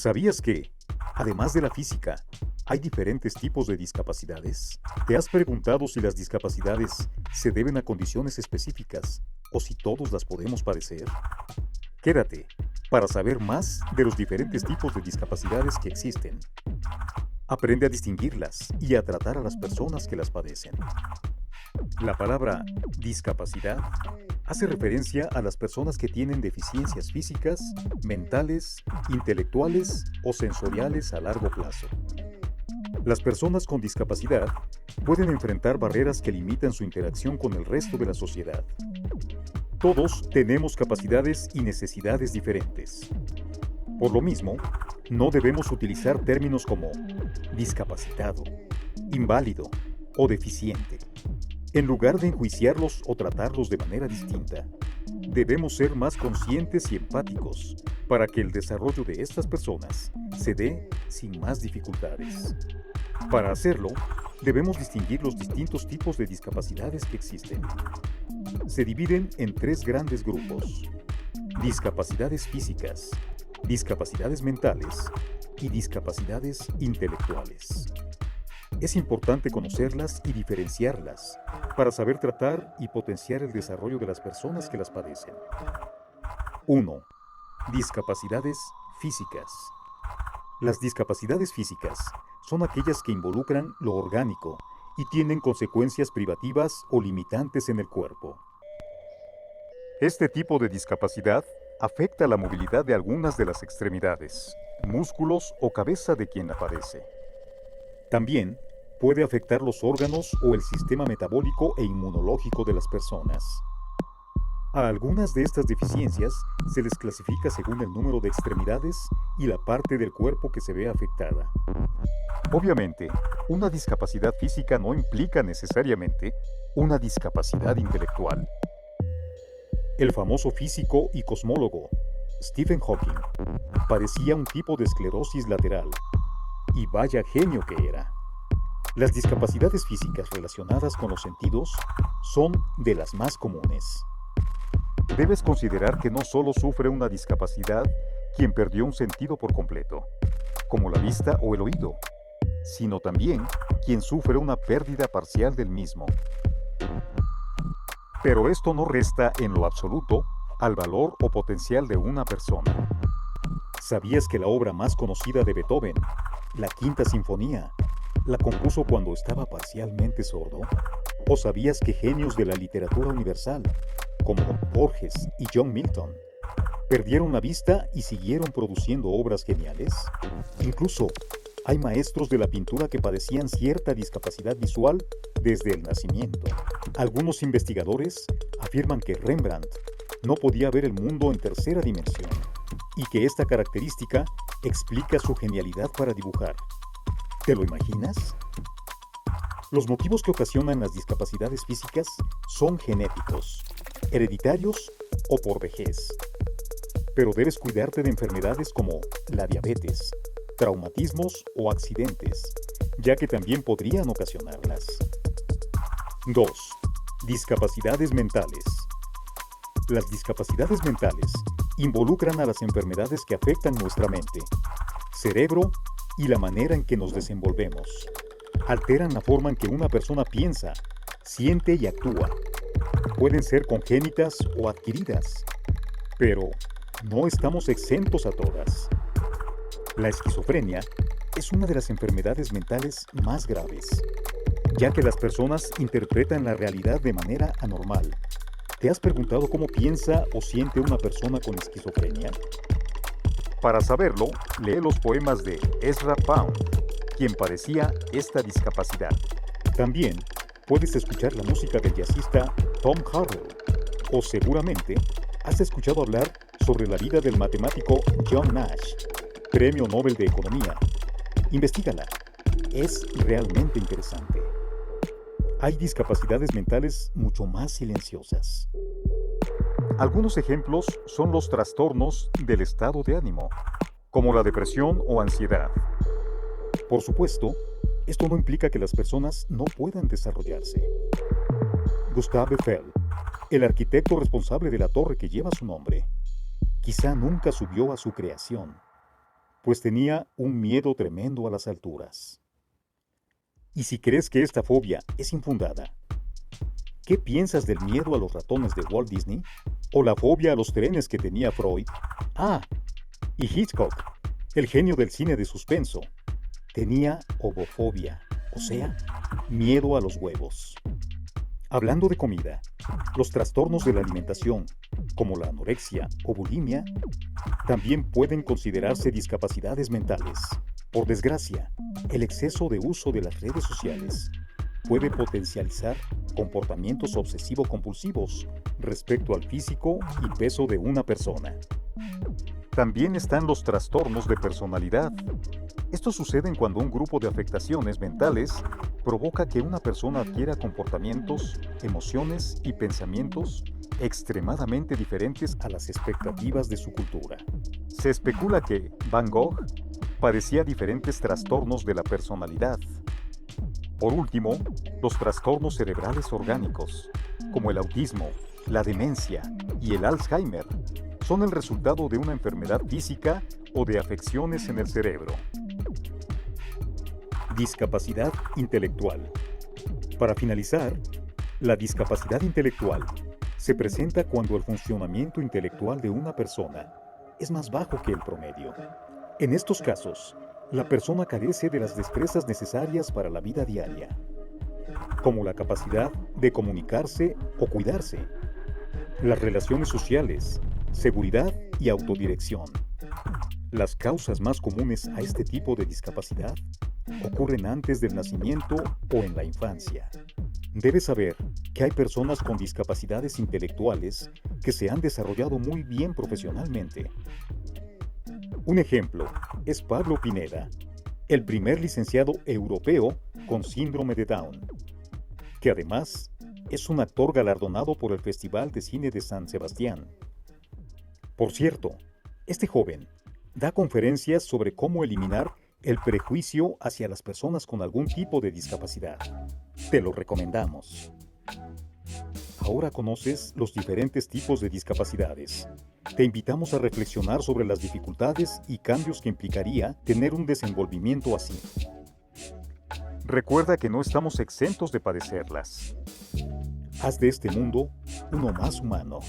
¿Sabías que, además de la física, hay diferentes tipos de discapacidades? ¿Te has preguntado si las discapacidades se deben a condiciones específicas o si todos las podemos padecer? Quédate para saber más de los diferentes tipos de discapacidades que existen. Aprende a distinguirlas y a tratar a las personas que las padecen. La palabra discapacidad hace referencia a las personas que tienen deficiencias físicas, mentales, intelectuales o sensoriales a largo plazo. Las personas con discapacidad pueden enfrentar barreras que limitan su interacción con el resto de la sociedad. Todos tenemos capacidades y necesidades diferentes. Por lo mismo, no debemos utilizar términos como discapacitado, inválido o deficiente. En lugar de enjuiciarlos o tratarlos de manera distinta, debemos ser más conscientes y empáticos para que el desarrollo de estas personas se dé sin más dificultades. Para hacerlo, debemos distinguir los distintos tipos de discapacidades que existen. Se dividen en tres grandes grupos: discapacidades físicas, discapacidades mentales y discapacidades intelectuales. Es importante conocerlas y diferenciarlas para saber tratar y potenciar el desarrollo de las personas que las padecen. 1. Discapacidades físicas. Las discapacidades físicas son aquellas que involucran lo orgánico y tienen consecuencias privativas o limitantes en el cuerpo. Este tipo de discapacidad afecta la movilidad de algunas de las extremidades, músculos o cabeza de quien la padece. También puede afectar los órganos o el sistema metabólico e inmunológico de las personas. A algunas de estas deficiencias se les clasifica según el número de extremidades y la parte del cuerpo que se ve afectada. Obviamente, una discapacidad física no implica necesariamente una discapacidad intelectual. El famoso físico y cosmólogo Stephen Hawking padecía un tipo de esclerosis lateral, y vaya genio que era. Las discapacidades físicas relacionadas con los sentidos son de las más comunes. Debes considerar que no solo sufre una discapacidad quien perdió un sentido por completo, como la vista o el oído, sino también quien sufre una pérdida parcial del mismo. Pero esto no resta en lo absoluto al valor o potencial de una persona. ¿Sabías que la obra más conocida de Beethoven, la Quinta Sinfonía, la compuso cuando estaba parcialmente sordo? ¿O sabías que genios de la literatura universal, como Borges y John Milton, perdieron la vista y siguieron produciendo obras geniales? Incluso hay maestros de la pintura que padecían cierta discapacidad visual desde el nacimiento. Algunos investigadores afirman que Rembrandt no podía ver el mundo en tercera dimensión y que esta característica explica su genialidad para dibujar. ¿Te lo imaginas? Los motivos que ocasionan las discapacidades físicas son genéticos, hereditarios o por vejez. Pero debes cuidarte de enfermedades como la diabetes, traumatismos o accidentes, ya que también podrían ocasionarlas. 2. Discapacidades mentales. Las discapacidades mentales involucran a las enfermedades que afectan nuestra mente, cerebro y la manera en que nos desenvolvemos. Alteran la forma en que una persona piensa, siente y actúa. Pueden ser congénitas o adquiridas, pero no estamos exentos a todas. La esquizofrenia es una de las enfermedades mentales más graves, ya que las personas interpretan la realidad de manera anormal. ¿Te has preguntado cómo piensa o siente una persona con esquizofrenia? Para saberlo, lee los poemas de Ezra Pound, quien padecía esta discapacidad. También puedes escuchar la música del jazzista Tom Harrell, o seguramente has escuchado hablar sobre la vida del matemático John Nash, Premio Nobel de Economía. Investígala, es realmente interesante. Hay discapacidades mentales mucho más silenciosas. Algunos ejemplos son los trastornos del estado de ánimo, como la depresión o ansiedad. Por supuesto, esto no implica que las personas no puedan desarrollarse. Gustave Eiffel, el arquitecto responsable de la torre que lleva su nombre, quizá nunca subió a su creación. pues tenía un miedo tremendo a las alturas. Y si crees que esta fobia es infundada, ¿qué piensas del miedo a los ratones de Walt Disney? ¿O la fobia a los trenes que tenía Freud? Ah, y Hitchcock, el genio del cine de suspenso, tenía ovofobia, o sea, miedo a los huevos. Hablando de comida, los trastornos de la alimentación, como la anorexia o bulimia, también pueden considerarse discapacidades mentales. Por desgracia, el exceso de uso de las redes sociales puede potencializar comportamientos obsesivo-compulsivos respecto al físico y peso de una persona. También están los trastornos de personalidad. Estos suceden cuando un grupo de afectaciones mentales provoca que una persona adquiera comportamientos, emociones y pensamientos extremadamente diferentes a las expectativas de su cultura. Se especula que Van Gogh padecía diferentes trastornos de la personalidad. Por último, los trastornos cerebrales orgánicos, como el autismo, la demencia y el Alzheimer, son el resultado de una enfermedad física o de afecciones en el cerebro. Discapacidad intelectual. Para finalizar, la discapacidad intelectual se presenta cuando el funcionamiento intelectual de una persona es más bajo que el promedio. En estos casos, la persona carece de las destrezas necesarias para la vida diaria, como la capacidad de comunicarse o cuidarse, las relaciones sociales, seguridad y autodirección. Las causas más comunes a este tipo de discapacidad ocurren antes del nacimiento o en la infancia. Debes saber que hay personas con discapacidades intelectuales que se han desarrollado muy bien profesionalmente. Un ejemplo es Pablo Pineda, el primer licenciado europeo con síndrome de Down, que además es un actor galardonado por el Festival de Cine de San Sebastián. Por cierto, este joven da conferencias sobre cómo eliminar el prejuicio hacia las personas con algún tipo de discapacidad. Te lo recomendamos. Ahora conoces los diferentes tipos de discapacidades. Te invitamos a reflexionar sobre las dificultades y cambios que implicaría tener un desenvolvimiento así. Recuerda que no estamos exentos de padecerlas. Haz de este mundo uno más humano.